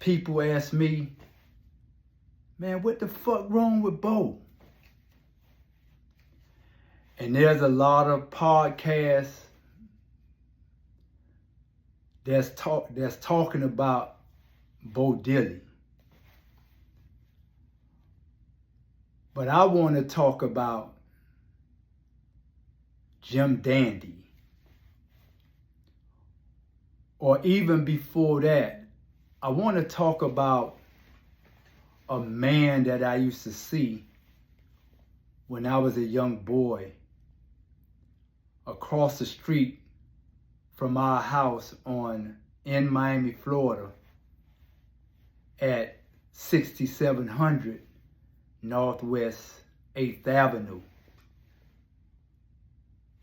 people ask me, man, what the fuck wrong with Bo? And there's a lot of podcasts that's talking about Bo Dilly. But I want to talk about Jim Dandy. Or even before that, I want to talk about a man that I used to see when I was a young boy across the street from our house in Miami, Florida at 6700 Northwest 8th Avenue,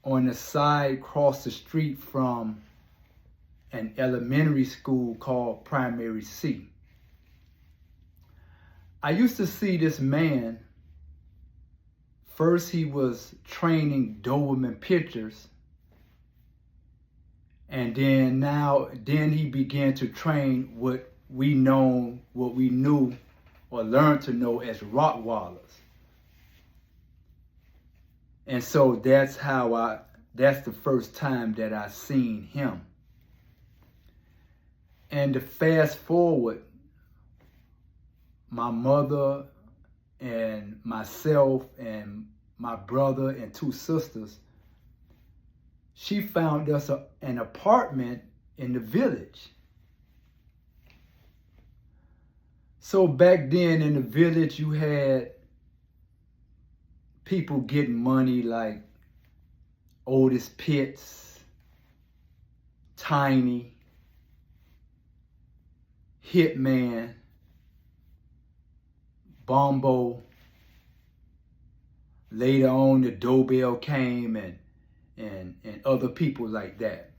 on the side across the street from an elementary school called Primary C. I used to see this man. First, he was training Doberman pitchers, and then he began to train what we knew or learned to know as Rottweilers. And so that's the first time that I seen him. And to fast forward, my mother and myself and my brother and two sisters, she found us an apartment in the village. So back then in the village, you had people getting money like Otis Pitts, Tiny, Hitman, Bombo. Later on, the doorbell came and other people like that.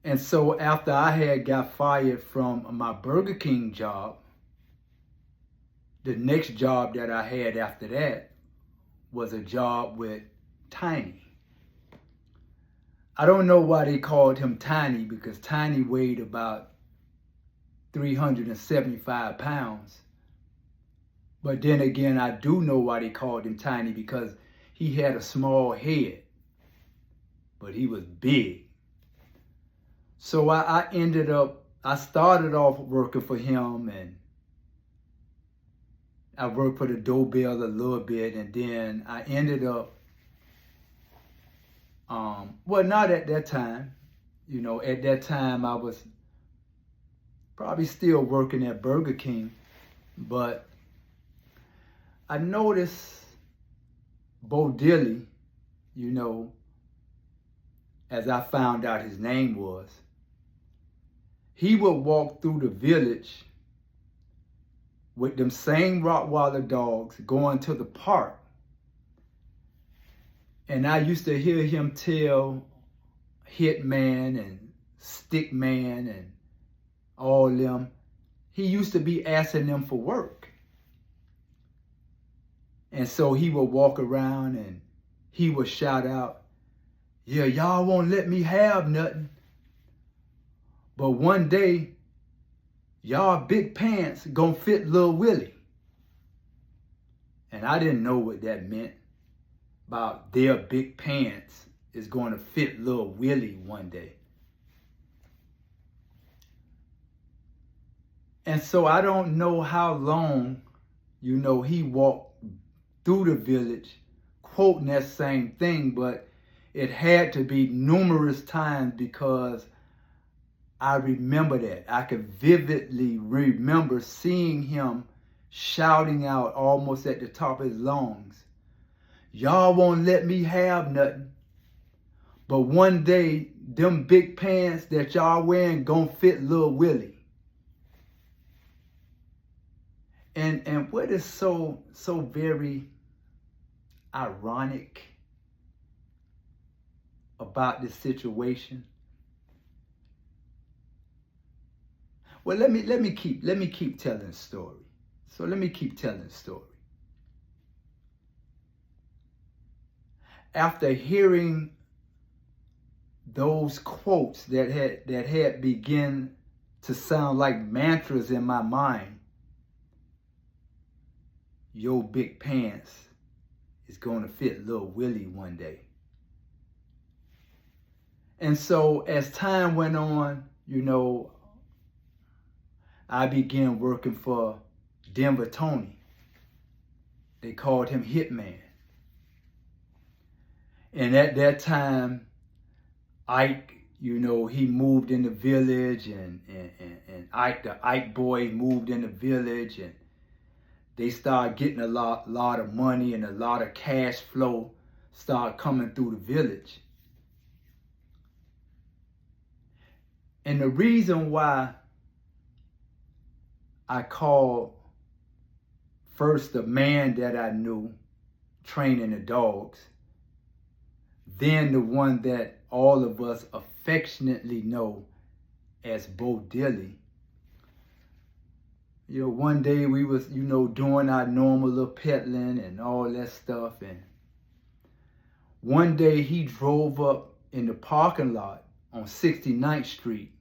And so after I had got fired from my Burger King job, the next job that I had after that was a job with Tiny. I don't know why they called him Tiny, because Tiny weighed about 375 pounds. But then again, I do know why they called him Tiny, because he had a small head, but he was big. So I started off working for him, and I worked for the doorbell a little bit, and then I ended up, not at that time. At that time I was probably still working at Burger King, but I noticed Bo Dilly, as I found out his name was, he would walk through the village with them same Rottweiler dogs going to the park. And I used to hear him tell Hitman and Stickman and all them, he used to be asking them for work. And so he would walk around and he would shout out, yeah, y'all won't let me have nothing. But one day, y'all big pants gonna fit Lil Willie. And I didn't know what that meant, about their big pants is going to fit Lil Willie one day. And so I don't know how long, he walked through the village quoting that same thing, but it had to be numerous times, because I remember that. I could vividly remember seeing him shouting out almost at the top of his lungs, y'all won't let me have nothing. But one day, them big pants that y'all wearing gonna fit Lil Willie. And what is so very ironic about this situation? Well, let me keep telling the story. So let me keep telling the story. After hearing those quotes that had begun to sound like mantras in my mind. Your big pants is going to fit Lil Willie one day. And so as time went on, you know, I began working for Denver Tony. They called him Hitman. And at that time, Ike, you know, he moved in the village, and Ike, the Ike boy, moved in the village, and they started getting a lot of money, and a lot of cash flow started coming through the village. And the reason why I called first the man that I knew training the dogs, then the one that all of us affectionately know as Bo Dilly. You know, one day we was, you know, doing our normal little peddling and all that stuff, and one day he drove up in the parking lot on 69th Street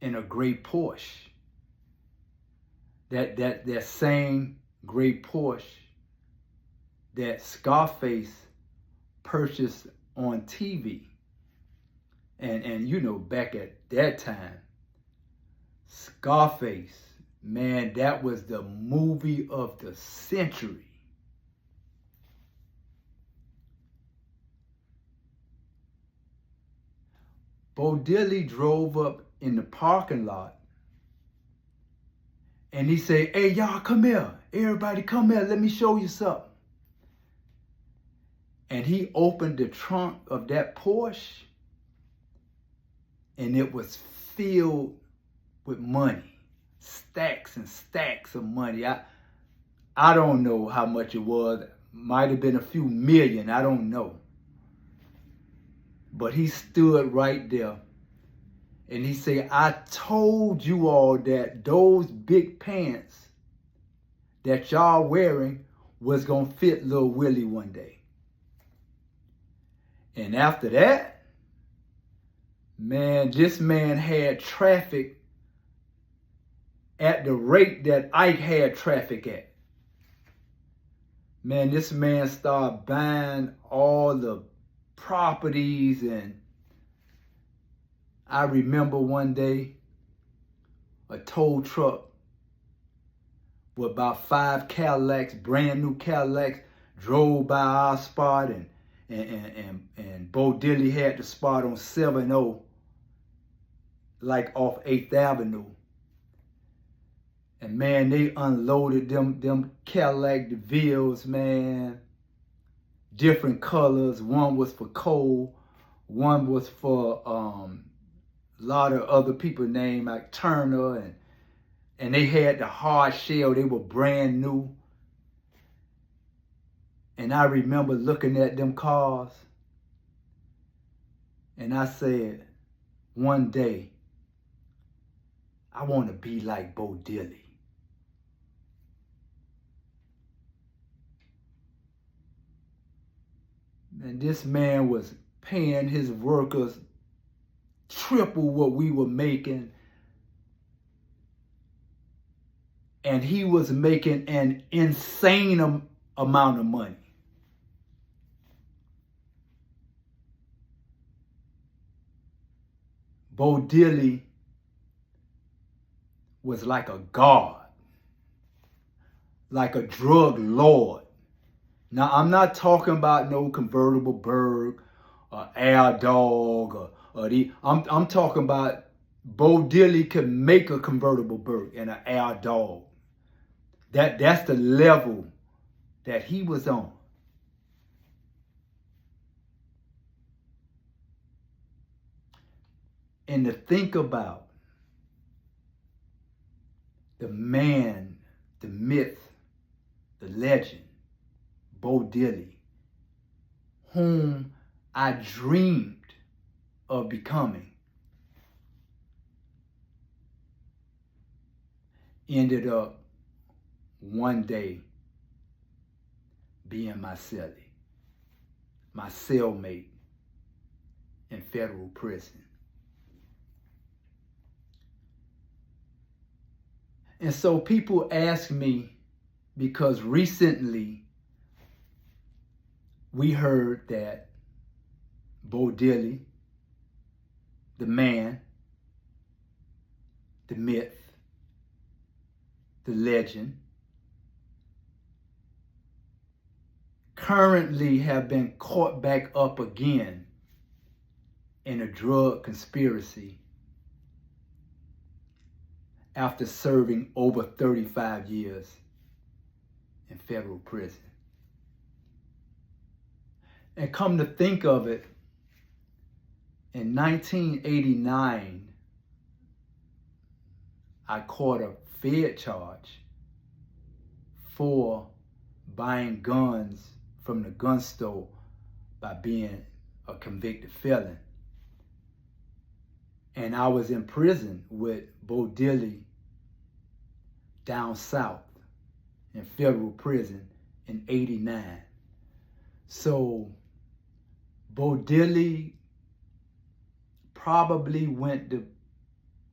in a gray Porsche. That same gray Porsche that Scarface purchased on TV. And you know, back at that time, Scarface, man, that was the movie of the century. Bo Dilly drove up in the parking lot, and he said, "Hey, y'all, come here. Everybody come here. Let me show you something." And he opened the trunk of that Porsche, and it was filled with money. Stacks and stacks of money. I don't know how much it was. Might have been a few million. I don't know. But he stood right there, and he said, "I told you all that those big pants that y'all wearing was going to fit Lil Willie one day." And after that, man, this man had traffic at the rate that Ike had traffic at. Man, this man started buying all the properties, and I remember one day a tow truck with about 5 Cadillacs, brand new Cadillacs, drove by our spot, and Bo Dilly had the spot on 7-0, like off 8th Avenue. And man, they unloaded them Cadillac DeVilles, man. Different colors. One was for coal. One was for a lot of other people named like Turner, and they had the hard shell. They were brand new. And I remember looking at them cars, and I said, one day, I want to be like Bo Dilly. And this man was paying his workers triple what we were making. And he was making an insane amount of money. Bo Dilly was like a god, like a drug lord. Now, I'm not talking about no convertible Berg or Air Dog or I'm talking about Bo Dilly could make a convertible Berg and an Air Dog. That's the level that he was on. And to think about the man, the myth, the legend, Bo Dilly, whom I dreamed of becoming, ended up one day being my cellie, my cellmate in federal prison. And so people ask me, because recently we heard that Bo Dilly, the man, the myth, the legend, currently have been caught back up again in a drug conspiracy after serving over 35 years in federal prison. And come to think of it, in 1989, I caught a Fed charge for buying guns from the gun store by being a convicted felon. And I was in prison with Bo Dilly down south in federal prison in '89. So Bo Dilly probably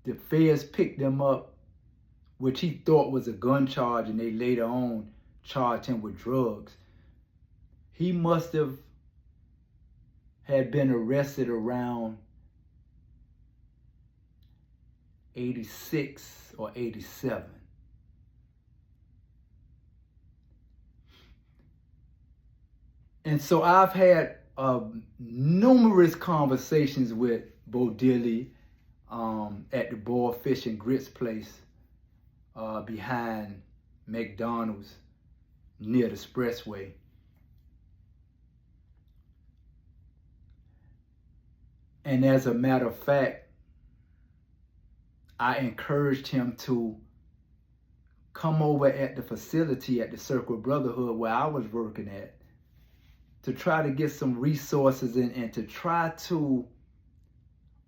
the feds picked him up, which he thought was a gun charge, and they later on charged him with drugs. He must have had been arrested around 86 or 87. And so I've had numerous conversations with Bo Dilly at the Boiled Fish and Grits place behind McDonald's near the expressway. And as a matter of fact, I encouraged him to come over at the facility at the Circle Brotherhood where I was working at to try to get some resources and to try to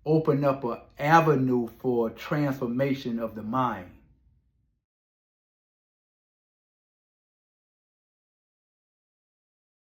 open up an avenue for transformation of the mind.